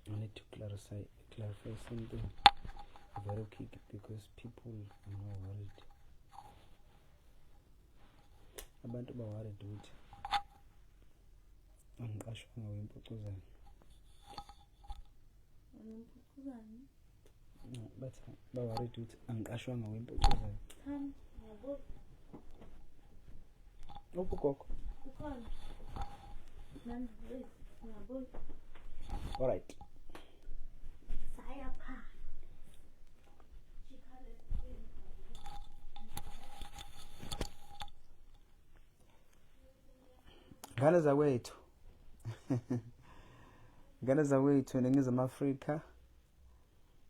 I need to clarify something very quick because people are now worried. Abantu ba worried ukuthi angiqashwanga wempucuzeko. But ba worried ukuthi angiqashwanga wempucuzeko. Yabo. Ugogo. Ukhona. Yabo. All right. Sayapha. Ngane zakwethu. Ngane zakwethu ningizama Africa.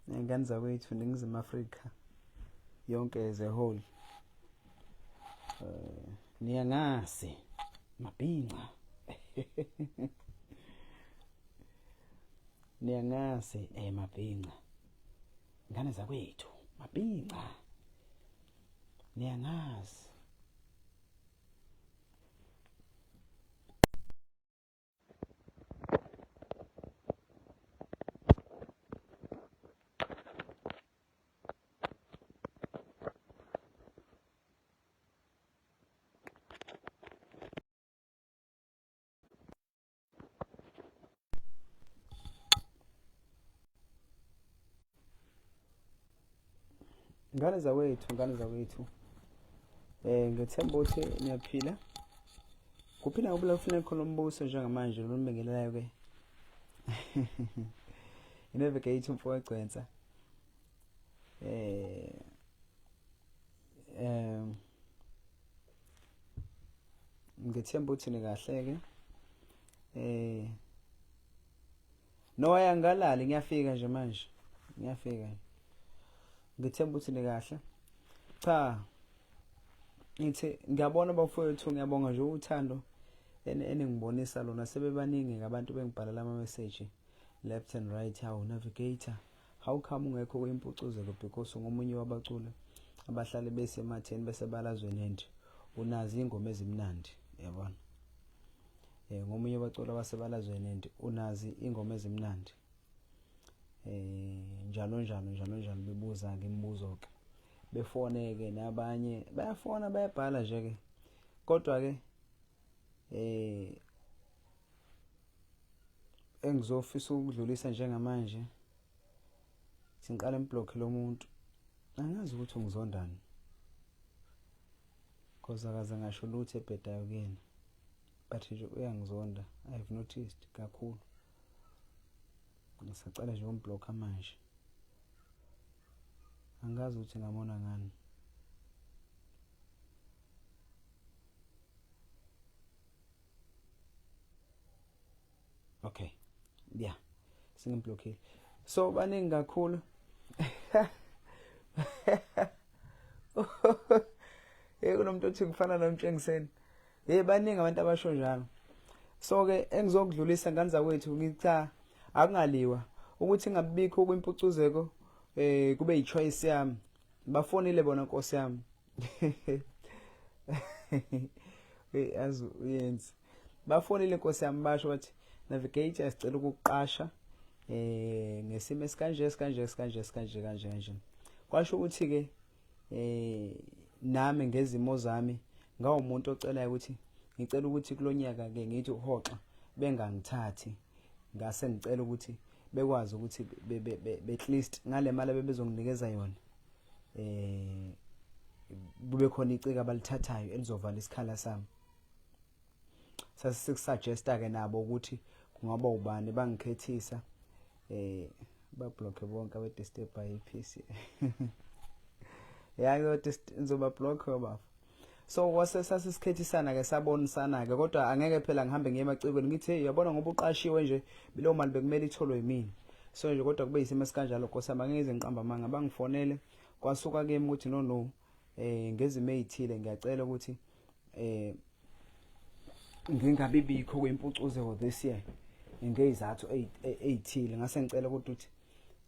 Ngane zakwethu ningizama Africa. Yonke as a whole. Niyangase mabhinqa. Niyangase mabhinqa. Ngane zakwethu mabhinqa. Niyangase. Ngane zawethu. Ngethemba ukuthi niyaphila. Kuphila ubula ufuna khona umbuso njengamanje lonibingelelayo ke. Navigator Gcwensa. Ngethemba ukuthi nikahle ke. No ayangalali ngiyafika nje manje. Ngiyafika. Ngithemba ukuthi nikahle. Cha. Ngithi ngiyabona bafowethu ngiyabonga nje uthando eningibonisa lona sebebaningi ngabantu bengibhalela ama message left and right. How Navigator, how come ungekho kwimpucuzeko because ngomunye wabaculi abahlale besematheni besebalazweni and unazi ingoma ezimnandi yabona. Ngomunye wabaculi abasebalazweni and unazi ingoma ezimnandi. Njalo bebuza ngimibuzo ke. Befone ke nabanye bayafona bayabhala nje ke. Kodwa ke engizofisa ukudlulisa njengamanje sinqala emblock lo muntu. Angazi ukuthi ungizondani. Because akaze ngasho lutho ebhedayo kuyena. But nje uyangizonda. I have noticed kakhulu. Ngisacela nje umblock manje. Angazi ukuthi ngamona ngani. Okay. Yeah. Singimblockile. So baningi kakhulu. Kunomuntu othi kufana nomtshengiseni. Baningi abantu abasho njalo. So ke engizokudlulisa ngane zakwethu ngicha akungaliwa ukuthi ngabikho kwimpucuzeko kube yichoice yami. Bafonile bona Nkosi yami. Azu uyenzi. Bafonile Nkosi yami basho bathi Navigator sicela ukuqasha ngesimo esikanje. Kwasho ukuthi ke nami ngezimo zami ngawumuntu ocelayo ukuthi ngicela ukuthi kulonyaka ke ngithi uhoxa bengangithathi. Ngase ngicela ukuthi bekwazi ukuthi at least ngale mali bebezonginikeza yona bube khona icika abalithathayo elizovala isikhala sami. Sasikusuggesta ke nabo ukuthi kungaba ubani bangikhethisa ba block bonke abe disturb by PC. Yayo ngizoba block baba. So wase sasisikhethisana ke sabonisana ke kodwa angeke phela ngihambe ngiye emacikweni ngithi hey uyabona ngoba uqashiwe nje bilo mali bekumele itholwe yimini. So nje kodwa kube isimo esikanjalo Nkosi yami angeze ngiqamba amanga bangifonele kwasuka kimi ukuthi no ngezimo ezithile ngiyacela ukuthi ngingabi bikho kwempucuzeko this year ngezathu ezithile ngase ngicela ukuthi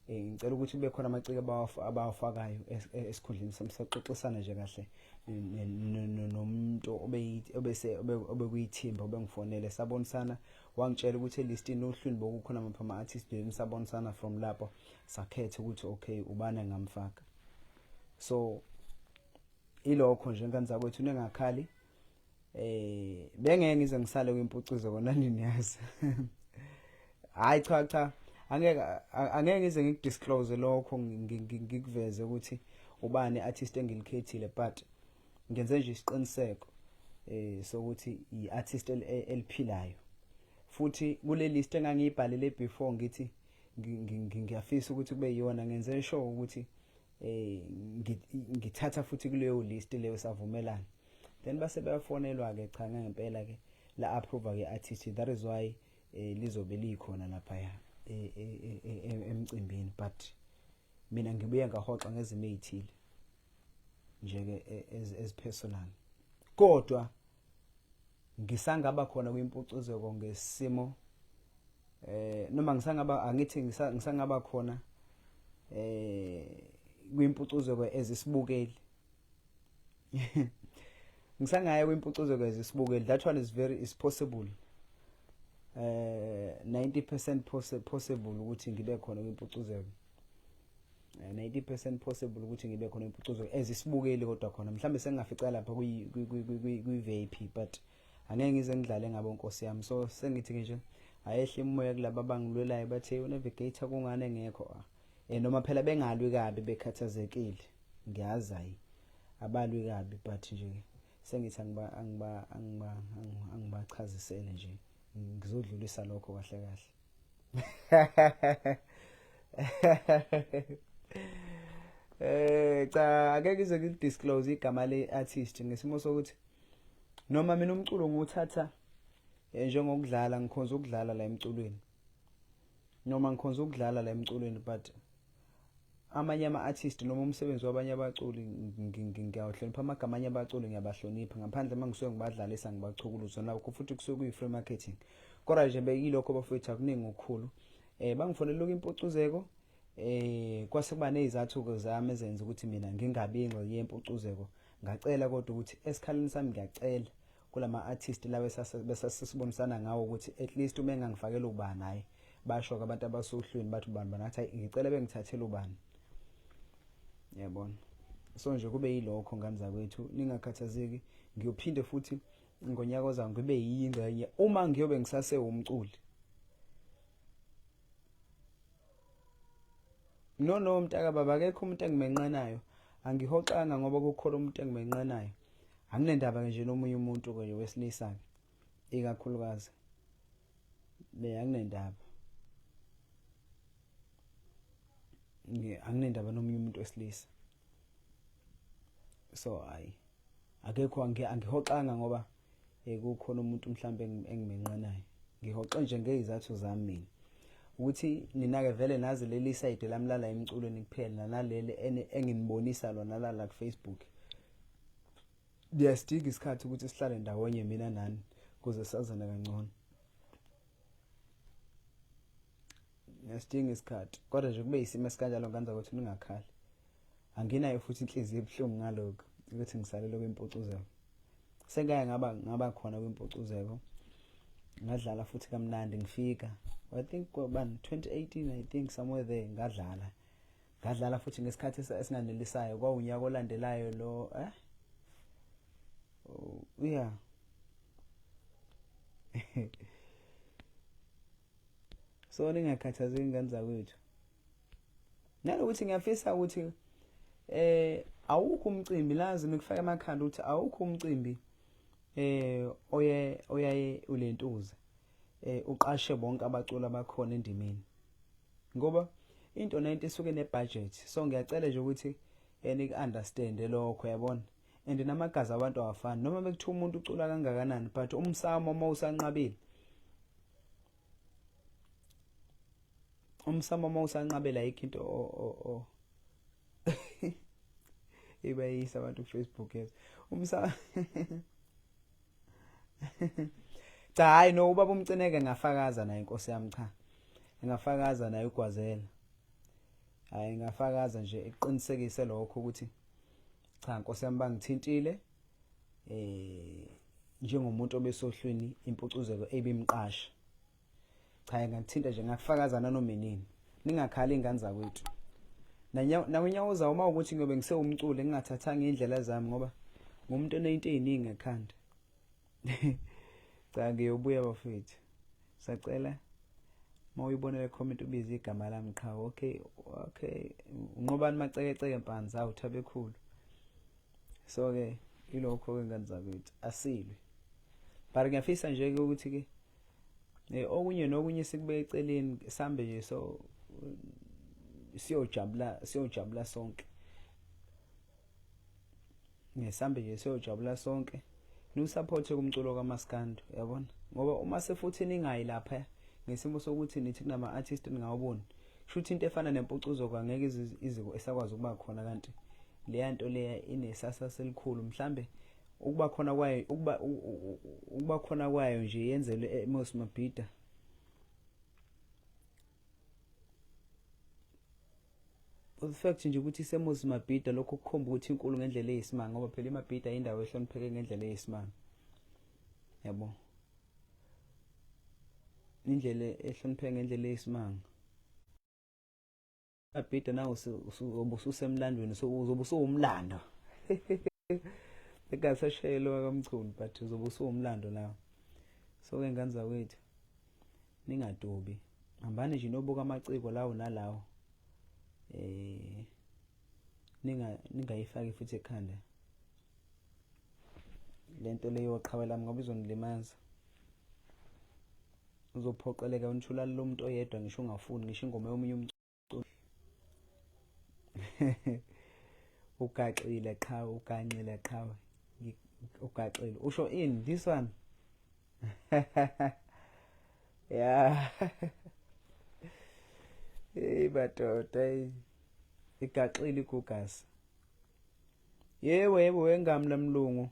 ngicela ukuthi kube khona amaciko abawafakayo esikhundleni samsaxoxisana nje kahle nomuntu obekuyithimba obengifonele sabonisana wangitshela ukuthi elistini ohlwini bokukhona mapha ama-artist sabonisana from lapho sakhetha ukuthi okay ubani ngamfaka. So ilokho nje ngenza kwethu ningakhali bengeke ngize ngisale kwimpucuzeko nani niyazi. Hayi cha angeke ngize ngikudisclose lokho ngikuveze ukuthi ubani artist engilikhethile, but ngenze nje isiqiniseko sokuthi i-artist eliphilayo. Futhi kule list engangiyibhalele before ngithi ngiyafisa ukuthi kube yiyona, ngenze sure ukuthi ngithatha futhi kuleyo list leyo savumelana. Then base bayafonelwa ke cha ngempela ke la approve ke artist, that is why lizobe likhona lapha emcimbini, but mina ngibuye ngahoxa ngezimo ezithile nje ke as personal. Kodwa ngisangaba khona kwimpucuzeko ngesimo noma ngisangaba khona kwimpucuzeko ezisibukeli. Ngisangaya kwimpucuzeko ezisibukeli, that one is possible. 90% possible ukuthi ngibe khona kwimpucuzeko. 90% possible ukuthi ngibe khona kwimpucuzeko ezisibukeli, kodwa khona mhlambe sengingafica lapha kwi-VIP, but angeke ngize ngidlale ngabo nkosi yami. So sengithi nje ayehle imoya kulabo abangilwelayo bathe uNavigator kungane ngekho noma phela bengalwi kabi bekhathazekile, ngiyazi hayi abalwi kabi, but nje sengithi angibachazisele nje ngizodlulisa lokho kahle kahle. Cha ake ngize ngidisclose igama le-artist ngesimo sokuthi noma mina umculo ngiwuthatha njengokudlala, ngikhonza ukudlala la emculweni, noma ngikhonza ukudlala la emculweni, but amanye ama-artist noma umsebenzi wabanye abaculi ngiyawuhlonipha. Amagama amanye abaculi ngiyabahlonipha ngaphandle mangisuke ngibadlalisa ngibachukuluza nakho futhi kusuke kuyi-free marketing. Kodwa nje bekuyilokho bafowethu akuningi okukhulu. Bangifonela kwimpucuzeko kwase kuba nezathu zami ezenza ukuthi mina ngingabi ingxenye yempucuzeko. Ngacela kodwa ukuthi esikhaleni sami ngiyacela kulama artist lawe besasibonisana ngawo ukuthi at least uma engangifakela ubani naye basho abantu abasohlweni bathi ubani banathi ngicela bengithathele ubani, yabona. So nje kube yilokho ngani zakwethu, ningakhathazeki. Ngiyophinde futhi ngonyaka ozayo ngibe yingxenye uma ngiyobe ngisase umculi. No mntaka baba, akekho umuntu engimenqanayo, angihoxanga ngoba kukhona umuntu engimenqanayo. Anginendaba nje nomunye umuntu ke wesilisa ke ikakhulukazi anginendaba. Anginendaba nomunye umuntu wesilisa. So akekho angihoxanga ngoba kukhona umuntu mhlambe engimenqanayo. Ngihoxe nje ngezizathu zami mina ukuthi nina ke vele nazi leli side lamlala emculweni kuphela naleli enginibonisa lona la ku Facebook. Ngiyastika isikhathi ukuthi sihlale ndawonye mina nani kuze sazana kangcono. Ngiyastika isikhathi kodwa nje kube isimo esikanjalo nganza ukuthi ningakhali. Anginayo futhi inhliziyo ebuhlungu ngalokho ukuthi ngisalele kwimpucuzeko. Sengaya ngaba khona kwimpucuzeko. Ngadlala futhi kamnandi ngifika. I think 2018 I think somewhere there ngadlala futhi ngesikhathi esinganelisayo kwaunyaka olandelayo lo yeah. So ningakhathazeki ngani zakwethu. Nalokuthi ngiyafisa ukuthi awukho umcimbi lazi nikufaka emakhanda ukuthi awukho umcimbi oyaye ulentuza uqashe bonke abaculi abakhona endimeni, ngoba into nento isuke nebudget. So ngiyacela nje ukuthi nik-understand lokho, yabona. And namagazi abantu awafani noma bekuthiwa umuntu ucula kangakanani, but umsamo uma usanqabile, ayikho into ibayisa abantu ku Facebook yes. Cha hayi no, ubaba umcineke ngafakaza naye inkosi yami, cha ngafakaza naye uGwazela. hayi ngafakaza nje eqinisekise lokho ukuthi cha Nkosi yami bangithintile njengomuntu obesohlwini impucuzeko ebimqasha. Cha ngakuthinta nje ngakufakaza nanoma inini. Ningakhali ingane zakwethu. Nakunyawoza uma ukuthi ngiyobe ngisewumculi ngingathathanga indlela zami ngoba ngumuntu onento eziningi ekhanda. Cha ngiyobuya bafethu. Sacela mawuyibonela comment ubize igama lami qha. Okay. Unqobani macekeceke mpanza awuthabe khulu. So ke ilokho ke ngane zakwethu asilwe. But ngiyafisa nje ukuthi ke okunye nokunye sikube eceleni sambe nje so siyojabula sonke. Ngesambe nje siyojabula sonke. Nusupport kumculo kaMaskandi yabona ngoba uma sefuthi ningayi lapha ngesimo sokuthi nithi kunama artist ningawuboni shuthi into efana nempucuzo kwangeke iziko esakwazi ukuba khona kanti leya nto leya inesasa selikhulu mhlambe ukuba khona kwayo nje yenzelwe eMosmabhida. The fact nje ukuthi iseMosmabhida lokho kukhomba ukuthi inkulu ngendlela eyisimanga ngoba phela iMabhida indawo ehlonipheke ngendlela eyisimanga. Yabo. Indlela ehlonipheke ngendlela eyisimanga. iMabhida nawo ususemlandweni so uzobe usuwumlando. Ekasashayelwa kamchunu but uzobe usuwumlando nawo. So ke ngane zakwethu ningadubi. Hambani nje nobuka amaciko lawo nalawo. Ningayifaki futhi ekhanda lento leyo qhawe lami ngoba izonilimaza. Uzophoqeleka unithula lo muntu oyedwa ngisho ungafuni ngisho ingoma yomunye umculo. Ugaxile qhawe ugancile qhawe ugaxile usho in this one. Yeah. Hey badoda igaxile igugasi. Yebo wengami lamlungu.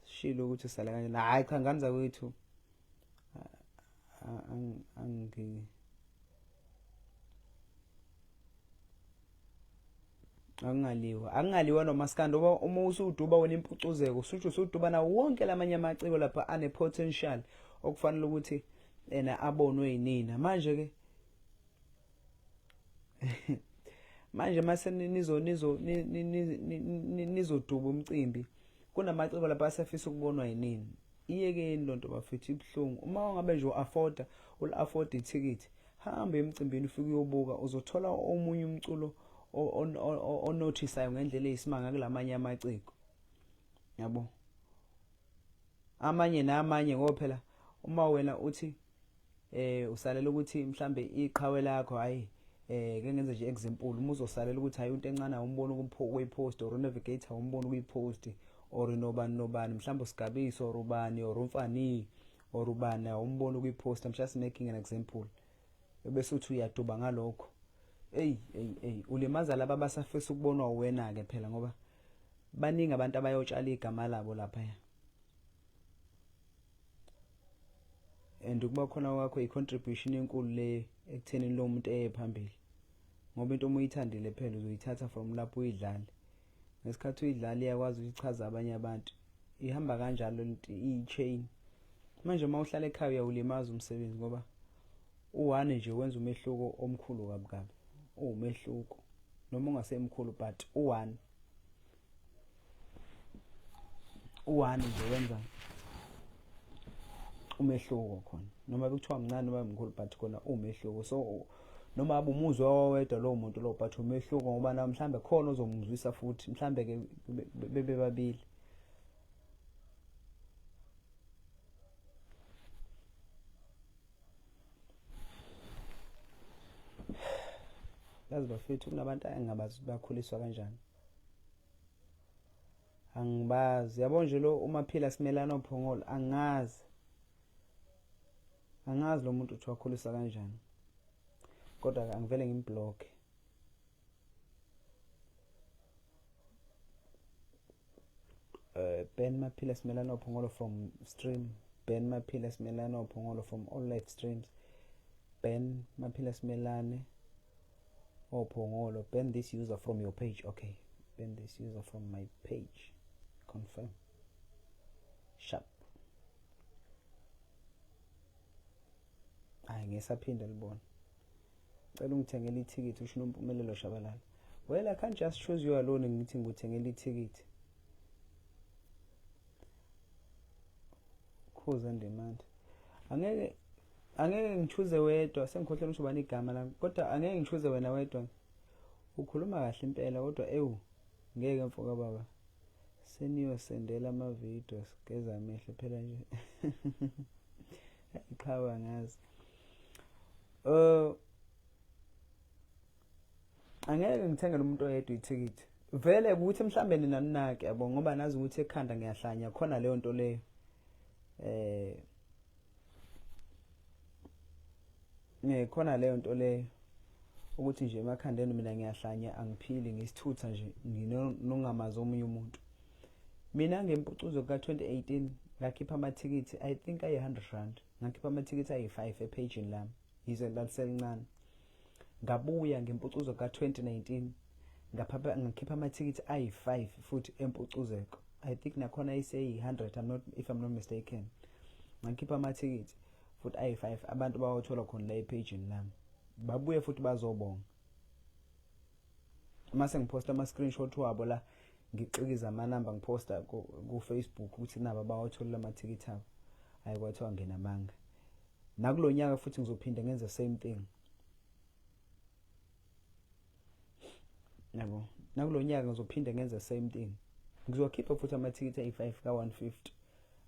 Shilo ukuthi sala kanje. Hayi cha ngane zakwethu. Angaliwa noMaskandi uma usuduba wena impucuzeko usho usuduba na wonke lamanye amaciko lapha ane potential okufanele ukuthi ena abonwe yinina manje ke manje mase nizoduba umcimbi kunamaciko lapha asafisa ukubonwa yinini. Iyekeni lonto bafethu ibhlungu uma ungabe nje ul-afford ithikithi hamba emcimbini ufike uyobuka uzothola omunye umculo onotisayo ngendlela eyisimanga kulamanye amaciko. Yabo. Amanye namanye ngoba phela uma wena uthi usalela ukuthi mhlambe iqhawe lakho hayi ke ngenze nje example uma uzosalela ukuthi hayi into encane awumboni kuyipost or Navigator awumboni kuyipost or nobani mhlambe usigabiso or ubani or umfani or ubani awumboni kuyipost. I'm just making an example. Bese uthi uyaduba ngalokho. Ulimaza laba basafisa ukubonwa wena ke phela ngoba baningi abantu abayotshala igama labo lapha. And ukuba khona kwakho icontribution enkulu le ekutheni lo muntu eyephambili ngoba into umuyithandile phela uzoyithatha from lapho uyidlala ngesikhathi uyidlala iyakwazi ukuchaza abanye abantu ihamba kanjalo i-chain. Manje uma uhlala ekhaya uyawulimaza umsebenzi ngoba uwane nje wenza umehluko omkhulu kabi umehluko noma ungasemkhulu but uwane nje wenza umehluko khona noma bekuthiwa mncane noma mkhulu but khona umehluko. So noma abumuzwa owedwa lo muntu lo but umehluko ngoba na mhlambe khona ozomuzwisa futhi mhlambe ke bebe babili. Yazi bafethu kunabantu engabazi bakhuliswa kanjani. Angibazi yabo nje lo umaphila simelana ophongolo angazi lo muntu uthi wakhulisa kanjani kodwa angivele ngimblock. Ben Maphila simelana ophongolo from stream. Ben Maphila simelana ophongolo from all live streams. Ben Maphila simelane Phongolo, ban this user from your page. Okay, ban this user from my page. Confirm. Sharp. Hayi ngesaphinda libona. Cela ungithengele ithikithi usho unompumelelo shabalala. Well, I can't just choose you alone ngithi ngikuthengele ithikithi. Cause and demand. Angeke ngichoose wedwa, sengikhohlela ukuthi ubani igama lami. Kodwa angeke ngichoose wena wedwa. Ukhuluma kahle impela kodwa ngeke mfoka baba. Seniyosendela ama videos geza amehlo phela nje. Iqhawa ngazi. Angeke ngithenge lo muntu oyedwa ithikithi. Vele ukuthi mhlambe nina ninake yabo ngoba nazi ukuthi ekhanda ngiyahlanya khona leyo nto leyo. Khona leyo nto leyo ukuthi nje emakhandeni mina ngiyahlanya angiphili ngisithutha nje nongamazi omunye umuntu. Mina ngempucuzo ka 2018 ngakhipha amathikithi I think ayi 100 rand. Ngakhipha amathikithi ayi 5 epagini lami. Yize laliselincane. Ngabuya ngempucuzo ka 2019 ngakhipha amathikithi ayi 5 futhi empucuzeko. I think nakhona ayiseyi 100 if I'm not mistaken. Ngakhipha amathikithi futhi ayi 5 abantu bawathola khona la epagini lami. Babuye futhi bazobonga. Mase ngiposta ama screenshot wabo la ngixikiza ama number ngiposta ku Facebook ukuthi naba bawathola amathikithi abo. Hayi kwathiwa ngena manga. Nakulonyaka futhi ngizophinda ngenze same thing. Yabo. Nakulonyaka ngizophinda ngenze same thing. Ngizokhipha futhi amathikithi ayi 5 ka 150.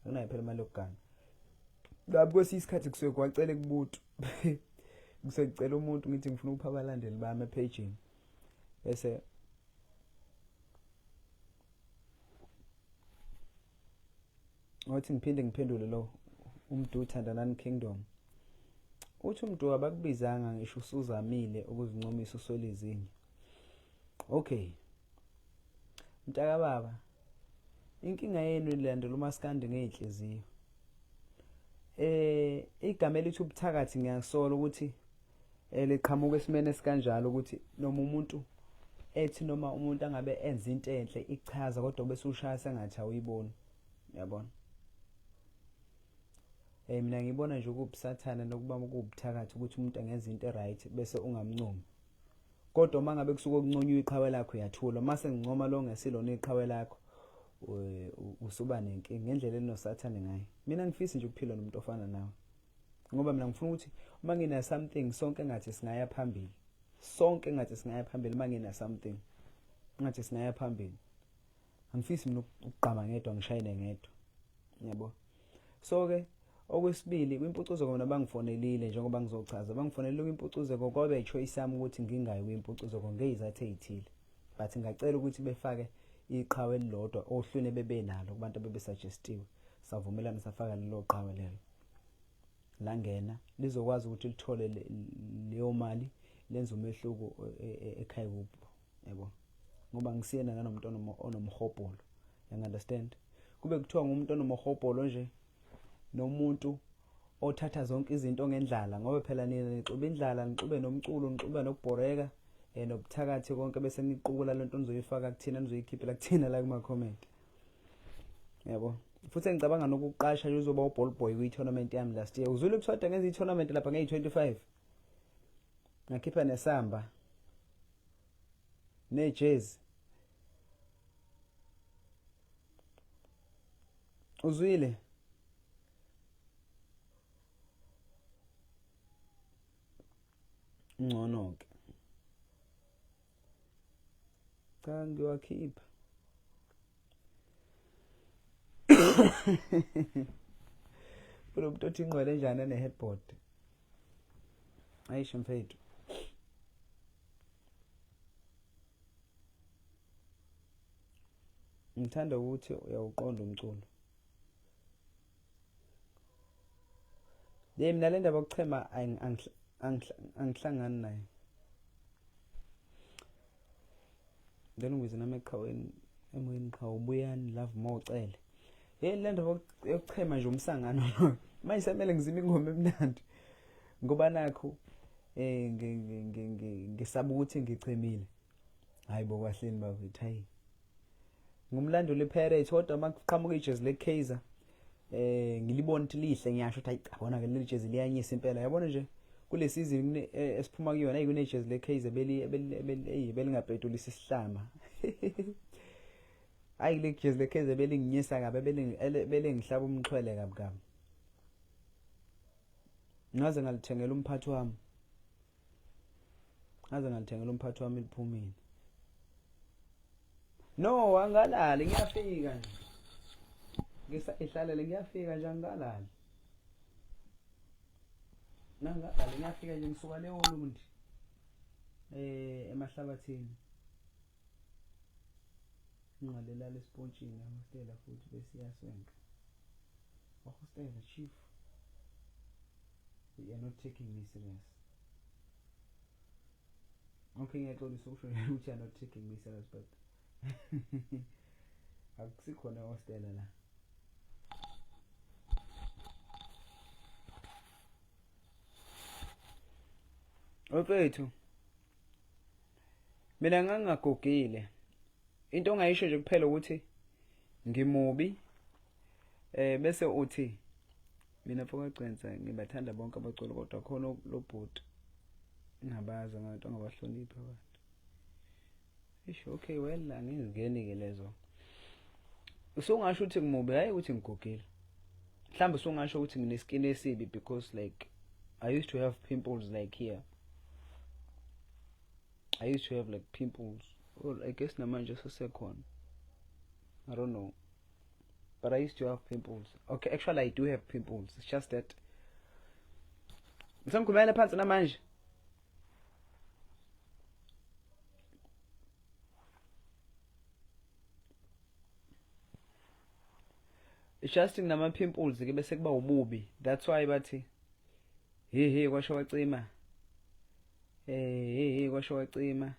Akunayo phela imali yokugana. Ngabe kwesisikhathi kusuke kwacela kubuthi. Ngisecela umuntu ngithi ngifuna upha abalandeli bami epagini. Bese wathi ngiphinde ngiphendule lo umntu uthandanani kingdom. Uthi umuntu abakubizanga ngisho usuzamile ukuzincomisa usolizinyo. Okay. Mntaka baba. Inkinga yenu ilandela uMaskandi ngeinhliziyo. Igama elithi ubuthakathi ngiyasola ukuthi leqhamuka esimene sikanjalo ukuthi noma umuntu ethi noma umuntu angabe enza into enhle ichaza kodwa bese ushaya sengathi awuyiboni. Uyabona? Mina ngibona nje ukubusathana nokuba ukubuthakathi ukuthi umuntu angenza into right bese ungamncomi. Kodwa uma ngabe kusuka okunconywa iqhawe lakho uyathula. Mase ngincoma lo ngesilona iqhawe lakho usuba nenkinga ngendlela elinosathane ngayo. Mina ngifisa nje ukuphila nomuntu ofana nawe. Ngoba mina ngifuna ukuthi uma ngina something sonke ngathi singaya phambili. Sonke ngathi singaya phambili uma ngina something. Ngathi singaya phambili. Angifisi mina ukugqama ngedwa ngishayine ngedwa. Yabo. So ke okwesibili kwimpucuzeko mina bangifonelile njengoba ngizochaza. Bangifonelile kwimpucuzeko ngoba ichoice yami ukuthi ngingayi kwimpucuzeko ngezathu ezithile. But ngacela ukuthi befake iqhawe elilodwa ohlune bebenalo kubantu abebesugestiwe. Savumelana safaka lelo qhawe lelo. La ngena lizokwazi ukuthi lithole leyo mali lenza umehluko ekhaya kupho. Yabo. Ngoba ngisiyena nanomuntu onomhobholo. You understand? Kube kuthiwa ngumuntu onomhobholo nje nomuntu othatha zonke izinto ngendlala ngoba phela nina nixuba indlala nixube nomculo nixuba nokubhoreka nobuthakathi konke bese niqukula lento nizoyifaka kuthina nizoyikhiphela kuthina la kuma comment. Yabo. Futhi ngicabanga nokuqasha uzoba uball boy kwi-tournament yami last year. Uzule kuthoda ngenza i-tournament lapha ngeyi25. Ngakhipha nesamba. Nejezi. Uzwile? Ngcono ke. Cha ngiwakhipha. Kulo muntu othi ingqwele njani ne-headboard. Ayisho mfethu. Ngithanda ukuthi uyawuqonda umculo. Mina le ndaba yokuchema angihlangani naye. Ngena ngize nami eqhaweni emoyeni qha ubuyani love more ucele. Le ndaba yokuchema nje umsangano lo. Manje semele ngizime ingoma emnandi. Ngoba nakho ngisaba ukuthi ngichemile. Hayibo kwahleni bakwethu hayi. Ngumlanduli iPirates kodwa makuqhamuka ijezi leKaizer ngilibona ukuthi lihle ngiyasho ukuthi hayi yabona ke leli jezi liyanyisa impela yabona nje kule season esiphuma kuyona ayikune ijezi leKaizer belingabhedulisa isihlama. Hayi le jezi leKaizer belinginyisa kabe belingihlaba umxhwele kabi. Ngaze ngalithengela umphathi wami liphumile. No, angalali ngiyafika nje. Ngisayihlalele ngiyafika nje angalali. Nangalali ngiyafika nje ngisuka le Olundi. Emahlabathini. Ngiqalela lespontshini hostela futhi besiyaswenka. Hostela chief. You are not taking me serious. Okay, ngiyaxolisa ukusho ukuthi you are not taking me serious but akusikhona hostela la. Mfethu. Mina ngangagogile. Into ongayisho nje kuphela ukuthi ngimubi. Bese uthi mina mfowethu Gcwensa ngibathanda bonke abaculi kodwa khona lo bhuti ngabaza ngabantu angabahloniphi abantu. Isho okay well angizingeni ke lezo. Usungasho ukuthi ngimubi hayi ukuthi ngigogile. Mhlawumbe usungasho ukuthi ngineskin esibi because like I used to have pimples like here. I used to have like pimples. Well, I guess namanje sesekhona. I don't know. But I used to have pimples. Okay, actually I do have pimples. It's just that ngisamkhumela phansi namanje. It's just nama pimples ke bese kuba ububi. That's why bathi he kwasho wacima. Kwasho wacima.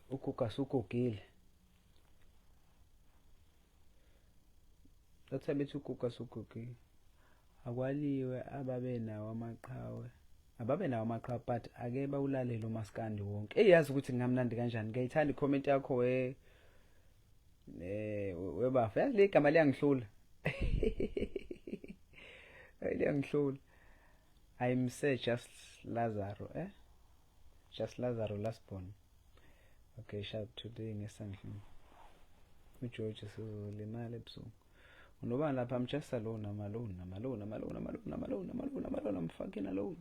Ukuka sukugile. That's why bethi ukuka sukugile. Akwaliwe ababe nawo amaqhawe. Ababe nawo amaqhawe but ake bawulalela uMaskandi wonke. Eyazi ukuthi ngamnandi kanjani. Ngiyayithanda icomment yakho webafa yazi le gama liyangihlula. Liyangihlula. I'm say just Lazaro just Lazaro last born. Okay, shout today ngesandleni. uGeorge sizolimala ebusuku. Unobani lapha I'm just alone, I'm alone. I'm fucking alone.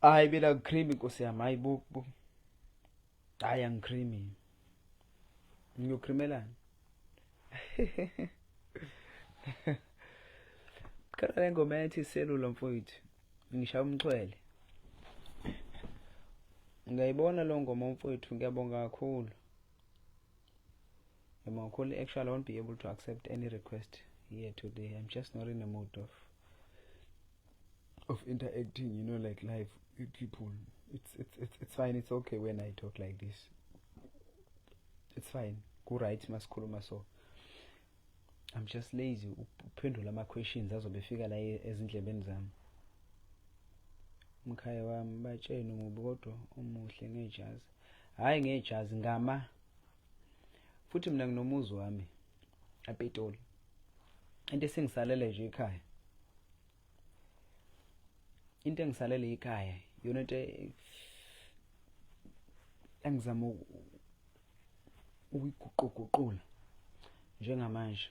Hayi bila creamy Nkosi yami hayi bu. Hayi angicreamy. Ngiyokrimelana. Kala ngoma yathi selula mfowethu. Ngishaya umxhwele. Ngiyayibona lo ngoma mfowethu ngiyabonga kakhulu. Actually I won't be able to accept any request here today. I'm just not in the mood of interacting, you know, like live with people. It's fine, it's okay when I talk like this. It's fine. Go right masikhuluma so. I'm just lazy uphendula ama questions azobefika la ezindlebeni zami. Umkhaya wami batshena umubi kodwa umuhle ngejazi. Hayi ngejazi ngama. Futhi mina nginomuzi wami ePitoli. Into esingisalele nje ekhaya. Into engisalele ekhaya, yona into engizama ukuyiguquguqula njengamanje.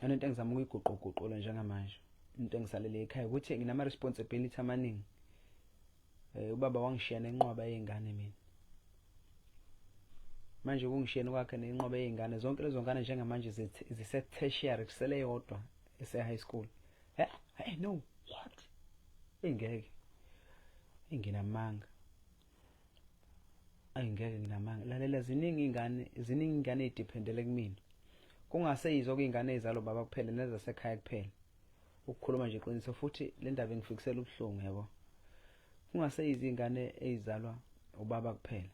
Into engizama ukuyiguquguqula njengamanje. Into engisalele ekhaya ukuthi nginama responsibility amaningi. Ubaba wangishiya nenqwaba yezingane mina. Manje kungishiyene kwakhe nenqobe yezingane zonke lezo ngane njengamanje zise tertiary kusele yodwa ese high school. Hey no what? Ingeke. Nginamanga. Ayingeke nginamanga. Lalela ziningi ingane edependele kumina. Kungaseyizo kuyingane ezalo baba kuphela nezasekhaya kuphela. Ukukhuluma nje iqiniso futhi le ndaba engifikisela ubuhlungu yabo. Kungaseyizi ingane ezalwa ubaba kuphela.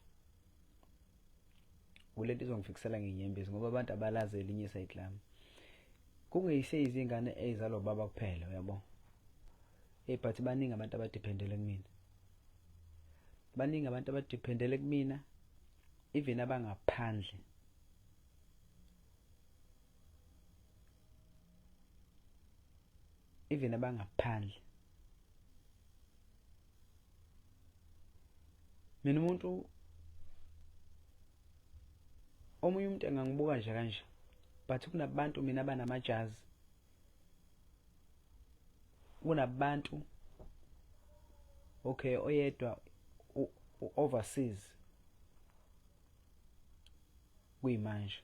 Ulento izongifikisela ngenyembezi ngoba abantu abalazi elinye isayidlama. kungeyise izingane ezalo baba kuphela uyabo. But baningi abantu abadependele kumina. Baningi abantu abadependele kumina, even abangaphandle. Even abangaphandle. Mina umuntu omunye umuntu engangibuka nje kanje, but kunabantu mina abanamajazi. Kunabantu okay oyedwa overseas kuyimanje.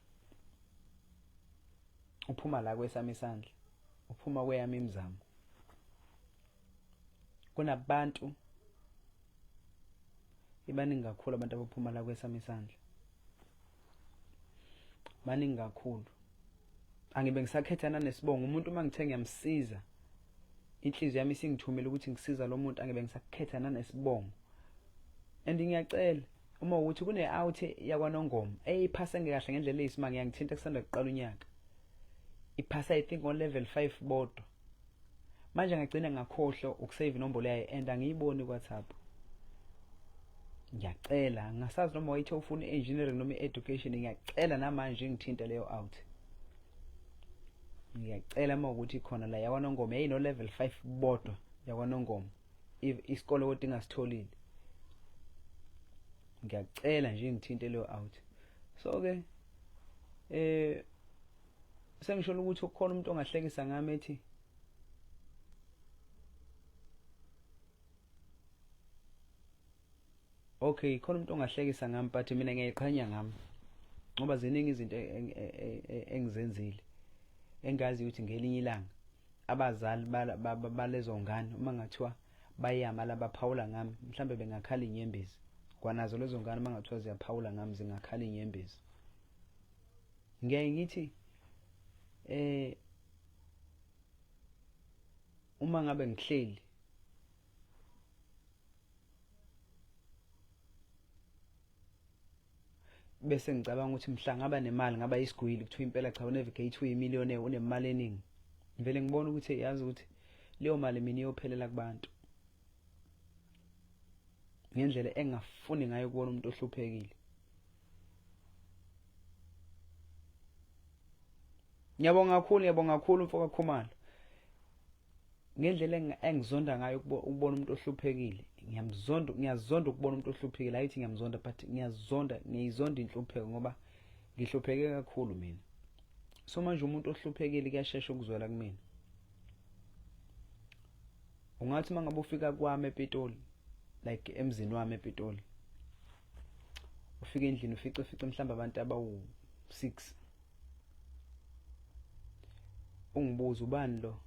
Uphuma la kwesami isandla, uphuma kweyami imizamo. Kunabantu ibaningi kakhulu abantu abaphuma la kwesami isandla. Baningi kakhulu. Angibe ngisakhethana nesibongo umuntu uma ngithe ngiyamsiza. Inhliziyo yami isingithumela ukuthi ngisiza lo muntu, angibe ngisakhethana nesibongo. And ngiyacela uma ukuthi kune out yakwaNongoma eyiphasa ngekahle ngendlela eyisimanga ngiyangithinta kusanda kuqala unyaka. Iphasa I think on level 5 bodwa. Manje ngagcina ngakhohlwa ukusave inombolo yayo and angiyiboni kwaThaphu. Ngiyacela ngasazi noma wayithe ufuna engineering noma education, ngiyacela namanje ngithinta leyo out. Ngiyacela uma ukuthi khona la yakwaNongoma yayino level 5 bodwa yakwaNongoma. Isikole kodwa ingasitholile. Ngiyacela nje ngithinte leyo out. So ke sengisho ukuthi ukhona umuntu ongahlekisa ngami ethi okay, khona umuntu ongahlekisa ngami but mina ngiyayiqhanya ngami. Ngoba ziningi izinto engizenzile. Engazi ukuthi ngelinye ilanga abazali balezo ngane uma ngathiwa bayama labaphawula ngami, mhlambe bengakhala inyembezi. Kwanazo lezo ngane uma ngathiwa ziyaphawula ngami zingakhala inyembezi. Ngiyaye ngithi uma ngabe ngihleli bese ngicabanga ukuthi mhla ngaba nemali ngaba isigwili kuthiwa impela cha uNavigate uyimillionaire unemali eningi, ngivele ngibona ukuthi yazi ukuthi leyo mali mina iyophelela kubantu ngendlela engafuni ngayo ukubona umuntu ohluphekile. Ngiyabonga kakhulu mfoka Khumalo ngendlela engizonda ngayo ukubona umuntu ohluphekile. Ngiyazonda ukubona umuntu ohluphekile. Hayithi ngiyamzonda but ngiyizonda inhlupheko ngoba ngihlupheke kakhulu mina. So manje umuntu ohluphekile kuyashesha ukuzwela kumina. Ungathi mangabe ufika kwami ePitoli, like emzini wami ePitoli, ufika endlini ufice mhlamba abantu abawu6, ungibuza ubani lo?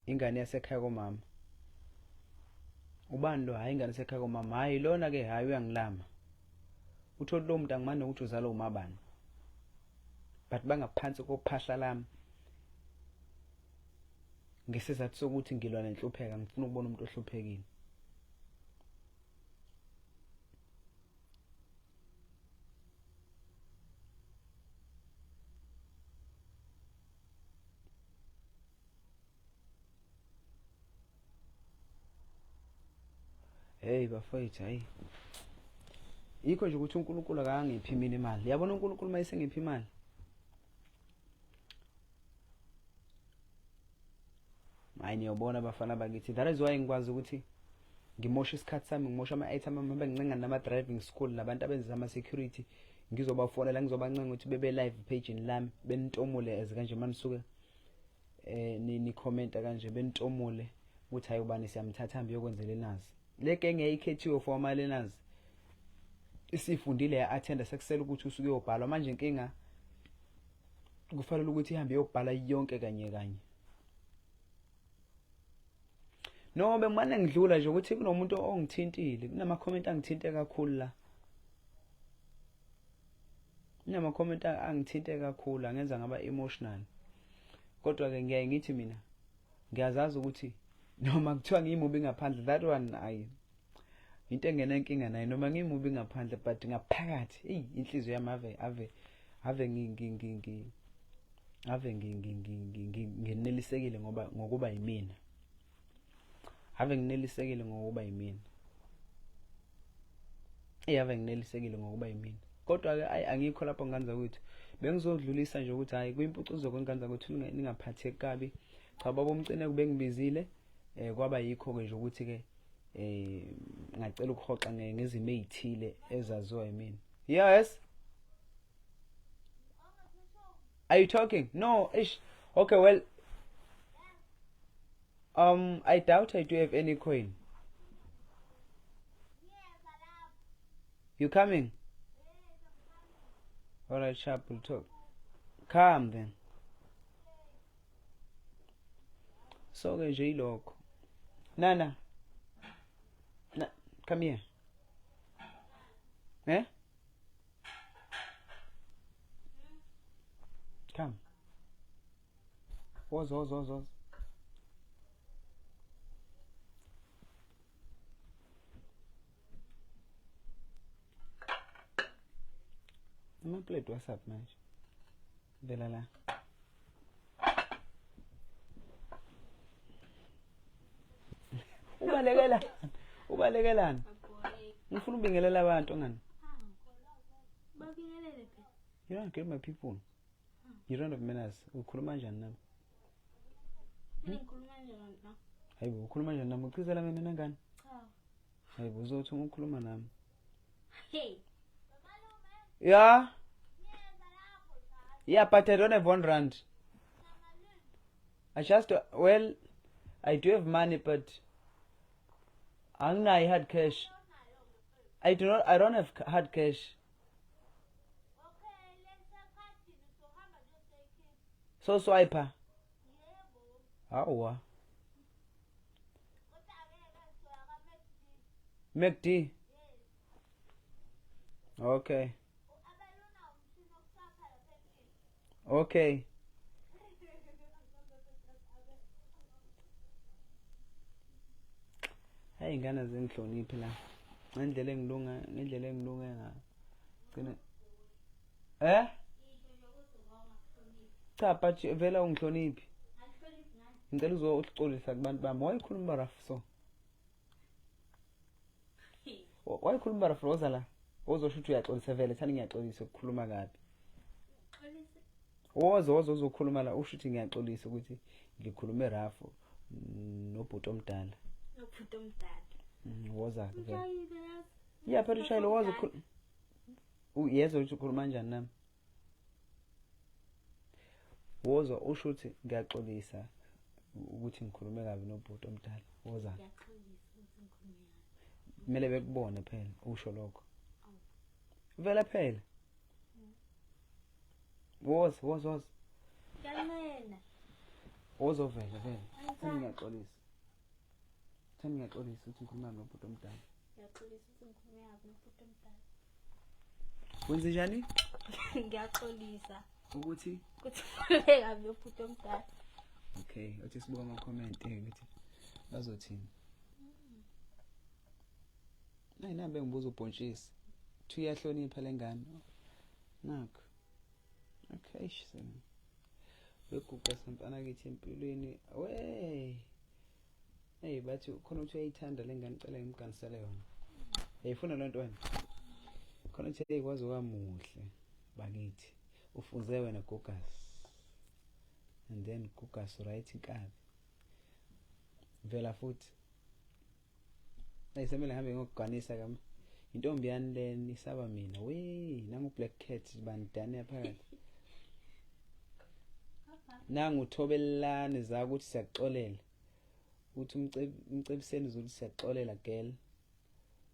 Ingane yasekhaya komama. Ubani lo? Hayi ingane yasekhaya komama. Hayi lona ke hayi uyangilama. Uthola lo muntu angimane ukuthi uzalo umabani. But bangaphansi kophahla lami. Ngesizathu sokuthi ngilwa nenhlupheko, ngifuna ukubona umuntu ohluphekile. Hey bafowethu, hayi. Yikho nje ukuthi uNkulunkulu akangiphi mina imali. Yabona uNkulunkulu mayisengiphi imali. Hayi niyobona abafana bakithi. That is why ngikwazi ukuthi ngimosha isikhathi sami, ngimosha ama-item ami, bengincenga nama driving school nabantu abenza ama security. Ngizobafonela ngizobancenga ukuthi bebe live page lami, bentomule as kanje manisuke ni commenta kanje bentomule ukuthi hayi ubani siyamthatha hambe yokwenzela inazi. Leke ngiyayikhethiwe for ama learners. Isifundile ya-attenda sekusela ukuthi usuke uyobhala. Manje inkinga kufanele ukuthi ihambe yobhala yonke kanye kanye. No bengimane ngidlula nje ukuthi kunomuntu ongithintile, kunama comment angithinte kakhulu la. Kunama comment angithinte kakhulu angenza ngaba emotional. Kodwa ke ngiyaye ngithi mina ngiyazazi ukuthi noma kuthiwa ngiyimubi ngaphandle, that one ayi into engenankinga nayo, noma ngiyimubi ngaphandle but ngaphakathi inhliziyo yami ave ave nginelisekile ngokuba yimina. Ave nginelisekile ngokuba yimina. Ave nginelisekile ngokuba yimina. Kodwa ke angikho lapho ngani zakwethu. Bengizodlulisa nje ukuthi hayi kuyimpucuzeko ngani zakwethu ningaphatheki kabi. Cha baba umcine kube ngibizile kwaba yikho ke nje ukuthi ke ngacela ukuhoxa ngezimo ezithile ezaziwa yimina. Yes. Are you talking? No, ish. Okay, well, I doubt I do have any coin. You coming? Alright, sharp, we'll talk. Come then. So ke nje ilokho. Nana. Come here. Eh? Come. Woz. Uma plate WhatsApp manje. Vela la. Ubalekelana. Ngifuna ubingelela abantu ngani? Babingelele phela. You don't get my people. You don't have manners. Ukhuluma kanjani nami? Ngikhuluma kanjani na? Hayibo ukhuluma kanjani nami? Uqhizela mina nangani? Cha. Hayibo uzothi ukhuluma nami. Hey. Yeah. Yeah, but I don't have R1. I just I do have money, but I had cash. I don't have hard cash. So swiper. Awa. McD. Okay. Okay. Hayi ingane zengihloniphi la. Ngendlela engilunga nga. Gcina. Cha but vela ungihloniphi. Ngicela uzoxolisa kubantu bami. Wayikhuluma rough so. Wayikhuluma rough roza la. Uzosho ukuthi uyaxolisa vele thani ngiyaxolisa ukukhuluma kabi. Woza uzokhuluma la usho ukuthi ngiyaxolisa ukuthi ngikhulume rough nobhuti omdala. Nobhuti omdala. Woza vele. Yeah, but ushayile woza ukhuluma. Uyezwa ukuthi ukhuluma kanjani nami? Woza usho ukuthi ngiyaxolisa ukuthi ngikhulume kabi nobhuti omdala. Woza. Ngiyaxolisa ukuthi ngikhulume kabi. Kumele bekubone phela usho lokho. Vele phela. Woza. Ngiyalela. Woza vele. Thani ngiyaxolisa. Ukuthi ngikhuluma nobhuti omdala. Ngiyaxolisa ukuthi ngikhulume kabi nobhuti omdala. Wenze njani? Ngiyaxolisa. Ukuthi ngikhulume kabi nobhuti omdala. Okay, uthi sibuka ama comment ukuthi bazothini. Nambe ngibuza ubhontshisi. Thi uyahlonipha lengane. Nakho. Okay, shem. Bekuqa sempana kithi empilweni. Hey bathi khona uthi uyayithanda lengane cela ngimkansele yona. Yayifuna lento wena. Khona uthi ekwazi okamuhle bakithi. Ufuze wena Gugas. And then Gugas right inkabi. Vela futhi. Ayisemele hambe ngokuganisa kama. Intombi yani leni isaba mina. Nangu black cat bandane phakathi. Nangu uthobelane za ukuthi siyaxolela. Uthi umcebiseni uzothi siyaxolela girl.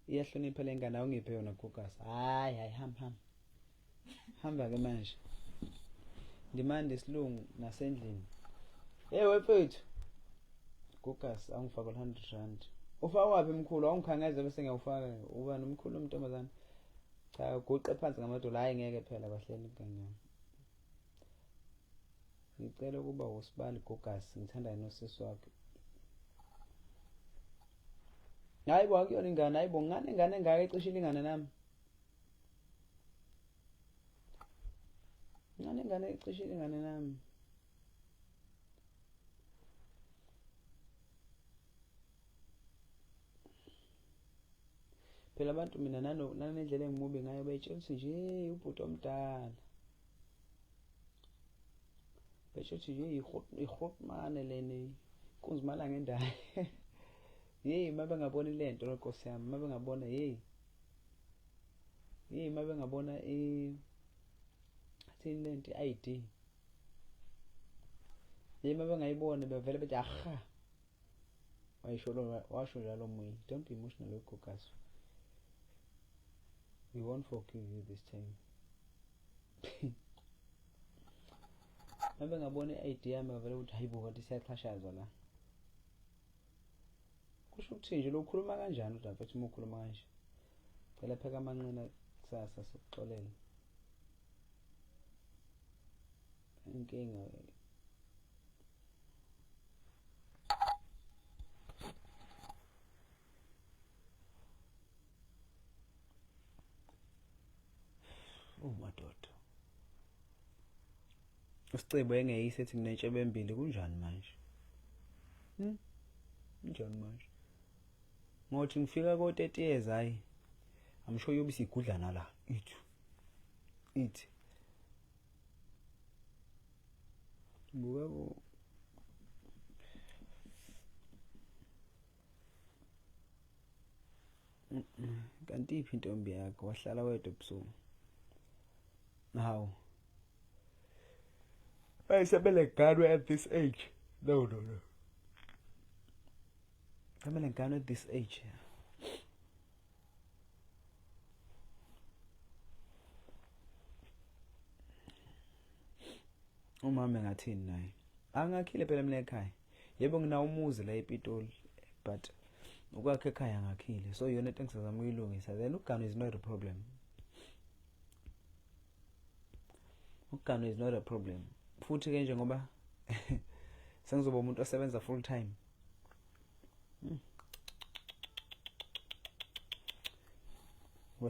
Iyahlonipha lengane awungiphe yona Gugas. Hayi hamba ke manje. Ndimande isilungu nasendlini. Hey wefethu. Gugas angifaka R100. Ufaka wapi mkhulu awungikhangeze bese ngiyawufaka uba nomkhulu umntombazana. Cha ugoqe phansi ngamadola hayi ngeke phela bahleli kangaka. Ngicela ukuba usibali Gugas ngithanda nosisi wakhe. Hayibo akuyona ingane hayibo ingane engaka ecishe ilingane nami. Ingane ecishe ilingane nami. phela abantu mina nanendlela engimubi ngayo bayitshela ukuthi nje ubhuti omdala bayitshela ukuthi nje ihotmane leni kunzimala ngendaba yeyi mabe ngabona ilento lenkosi yami mabe ngabona yeyi mabe ngabona athini lento i-ID yeyi mabe ngayibona bevele bethi aha washo njalo Moyi, don't be emotional wegogasi. We won't forgive you this time. Mabe ngabona i-ID yami bevele ukuthi hayibo kanti siyaxhashazwa la. Kusho ukuthi nje lokukhuluma kanjani udafethi uma ukhuluma kanje. Phela pheka amanqina kusasa sokuxolela. Inkinga madoda. Usicebo engeyise ethi nginetshebe embili kunjani manje? Kunjani manje? Ngothi ngifika ko 30 years hayi. I'm sure you'll be sigudlana la. Ithi. Buka bo. Kanti iphi intombi yakho wahlala wedwa ebusuku? How? Ayisebele ngane at this age. No. Sebele ngane at this age. Umama ngathini naye? Angakhile phela mina ekhaya. Yebo nginawo umuzi la ePitoli, but ukwakhe ekhaya ngakhile. So yona into engisazama ukuyilungisa. Then ugano is not a problem. Ugano is not a problem. Futhi ke njengoba sengizoba umuntu osebenza full time.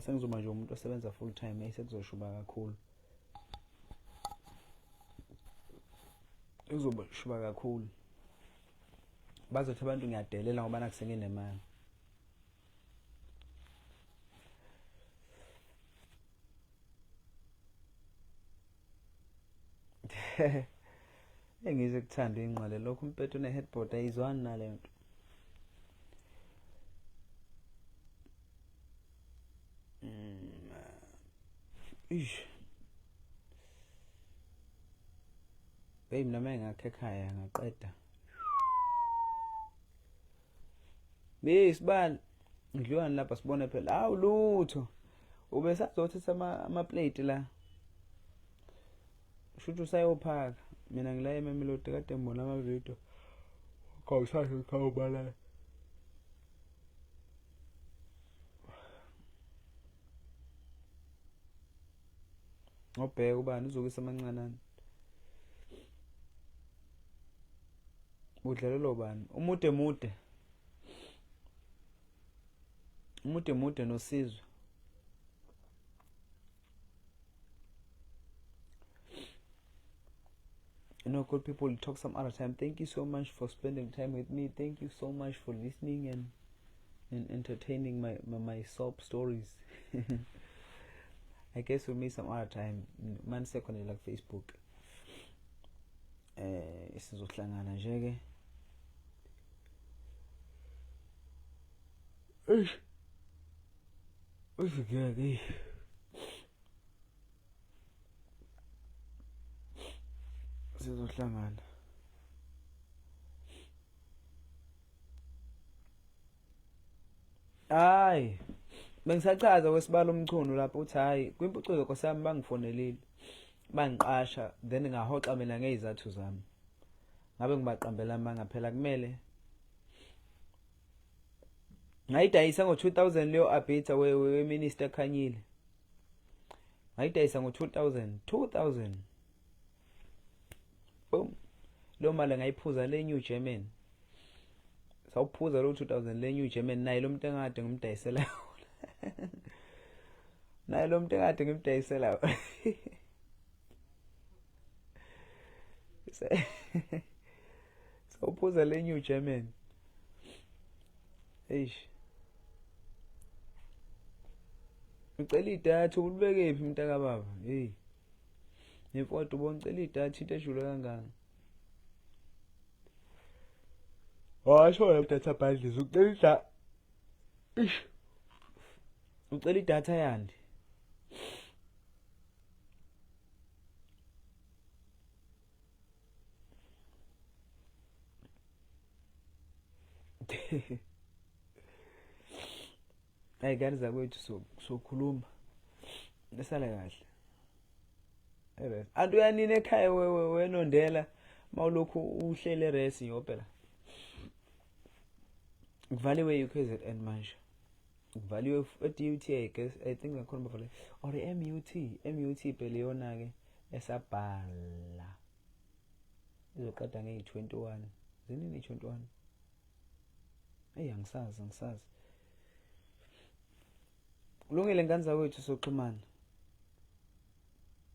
Sengizoba nje umuntu osebenza full time ayisekuzoshuba kakhulu. Uzoba shuba kakhulu. Bazothi abantu ngiyadelela ngoba nakusenge nemali. Engize kuthanda ingqale lokho umpethu ne headboard ayizwani nalento. Babe mina mengakhe ekhaya ngaqeda. Sibani ngidliwani lapha sibone phela. Hawu lutho. Ube sazothi ama plate la. Shuthu sayophaka. Mina ngila eMelodi kade ngibona ama video. Kawusasho khawubala. Ngobheka ubani uzokisa amancanana. Udlalelo bani? Umude noSizwe. You know, good people, we'll talk some other time. Thank you so much for spending time with me. Thank you so much for listening and entertaining my sob stories. I guess we'll meet some other time. Man second like Facebook. Isizohlangana nje ke. Usike sizohlangana. Hayi bengisachaza kwesibalo umchunu lapho uthi hayi kwimpucuzeko sami bangifonelile bangiqasha then ngahoxa mina ngezathu zami ngabe ngibaqambela manga phela kumele ngayidayisa ngo-2000 leyo abita we minister Khanyile ngayidayisa ngo-2000 boom lo mali ngayiphuza le New German sawuphuza lo 2000 le New German naye lo muntu engade ngimdayisela naye lo muntu engade ngimdayisela sawuphuza le New German eish Ngicela idatha ulibeke phi mntaka baba? Hey. Nefoto ubona ngicela idatha into ejule kangaka. Washo idatha bundles ucela idatha. Ucela idatha yandi. Hey guys zakwethu sokhuluma. Lesala kahle. Ere. Antu yanini ekhaya wenondela mawulokhu uhlele resi yophela. Kuvaliwe uKZN manje. Kuvaliwe eDUT I think ngakhona bavale. Or MUT phela yona ke esabhala. Izoqeda nge21. Zinini 21? Angisazi. Kulungile ngani zakwethu soxhumana.